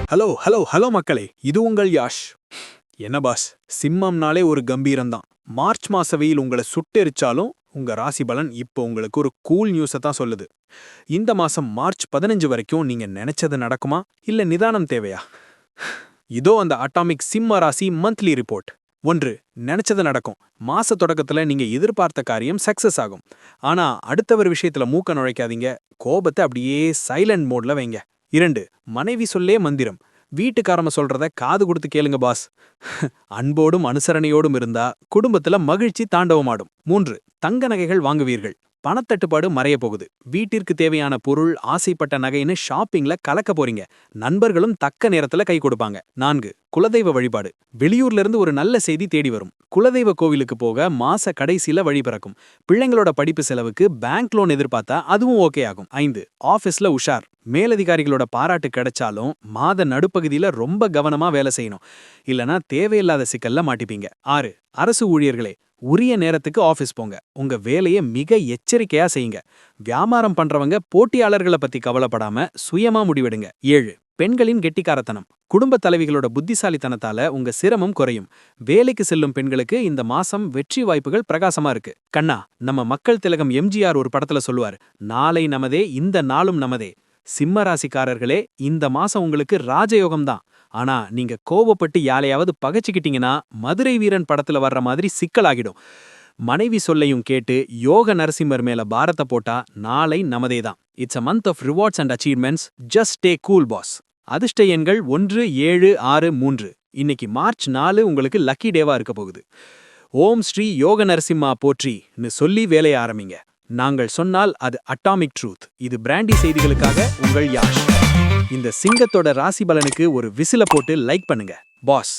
Hello hello hello மக்களே, இது உங்கள் யாஷ். என்ன பாஸ், சிம்மம்னாலே ஒரு கம்பீரம்தான். மார்ச் மாச வெயில் உங்களை சுட்டெரிச்சாலும் உங்க ராசி பலன் இப்போ உங்களுக்கு ஒரு கூல் நியூஸை தான் சொல்லுது. இந்த மாசம் மார்ச் 15 வரைக்கும் நீங்க நினைச்சது நடக்குமா இல்ல நிதானம் தேவையா? இதோ அந்த அட்டாமிக் சிம்ம ராசி மந்த்லி ரிப்போர்ட். 1. நினைச்சது நடக்கும். மாச தொடக்கத்துல நீங்க எதிர்பார்த்த காரியம் சக்சஸ் ஆகும். ஆனா அடுத்தவர் விஷயத்துல மூக்க நுழைக்காதீங்க. கோபத்தை அப்படியே சைலண்ட் மோட்ல வைங்க. 2. மனைவி சொல்லே மந்திரம். வீட்டுக்காரம சொல்றத காது கொடுத்து கேளுங்க பாஸ். அன்போடும் அனுசரணையோடும் இருந்தா குடும்பத்துல மகிழ்ச்சி தாண்டவமாடும். 3. தங்க நகைகள் வாங்குவீர்கள். பணத்தட்டுப்பாடு மறைய போகுது. வீட்டிற்கு தேவையான பொருள், ஆசைப்பட்ட நகைன்னு ஷாப்பிங்ல கலக்க போறீங்க. நண்பர்களும் தக்க நேரத்துல கை கொடுப்பாங்க. 4. குலதெய்வ வழிபாடு. வெளியூர்ல இருந்து ஒரு நல்ல செய்தி தேடி வரும். குலதெய்வ கோவிலுக்கு போக மாச கடைசியில வழி பிறக்கும். பிள்ளைங்களோட படிப்பு செலவுக்கு பேங்க் லோன் எதிர்பார்த்தா அதுவும் ஓகே ஆகும். 5. ஆபீஸ்ல உஷார். மேலதிகாரிகளோட பாராட்டு கிடைச்சாலும் மாத நடுப்பகுதியில ரொம்ப கவனமா வேலை செய்யணும். இல்லனா தேவையில்லாத சிக்கல்ல மாட்டிப்பீங்க. 6. அரசு ஊழியர்களே, உரிய நேரத்துக்கு ஆபீஸ் போங்க. உங்க வேலையை மிக எச்சரிக்கையா செய்யுங்க. வியாபாரம் பண்றவங்க போட்டியாளர்களை பத்தி கவலைப்படாம சுயமா முடிவெடுங்க. 7. பெண்களின் கெட்டிக்காரத்தனம். குடும்ப தலைவிகளோட புத்திசாலித்தனத்தால உங்க சிரமம் குறையும். வேலைக்கு செல்லும் பெண்களுக்கு இந்த மாசம் வெற்றி வாய்ப்புகள் பிரகாசமா இருக்கு. கண்ணா, நம்ம மக்கள் திலகம் எம்ஜிஆர் ஒரு படத்துல சொல்லுவார், நாளை நமதே, இந்த நாளும் நமதே. சிம்ம ராசிக்காரர்களே, இந்த மாசம் உங்களுக்கு ராஜயோகம்தான். ஆனா நீங்க கோபப்பட்டு யாரையாவது பகைச்சுக்கிட்டீங்கன்னா மதுரை வீரன் படத்துல வர்ற மாதிரி சிக்கலாகிடும். மனைவி சொல்லையும் கேட்டு யோக நரசிம்மர் மேல பாரத்தை போட்டா நாளை நமதேதான். It's a month of rewards and achievements. Just டே கூல் பாஸ். அதிர்ஷ்ட எண்கள் 1, 7, 6, 3. இன்னைக்கு மார்ச் 4 உங்களுக்கு லக்கி டேவா இருக்க போகுது. ஓம் ஸ்ரீ யோக நரசிம்மா போற்றின்னு சொல்லி வேலைய ஆரம்பிங்க. நாங்கள் சொன்னால் அது அட்டாமிக் ட்ரூத். இது பிராண்டி செய்திகளுக்காக உங்கள் யாஷ். இந்த சிங்கத்தோட ராசி பலனுக்கு ஒரு விசில போட்டு லைக் பண்ணுங்க பாஸ்.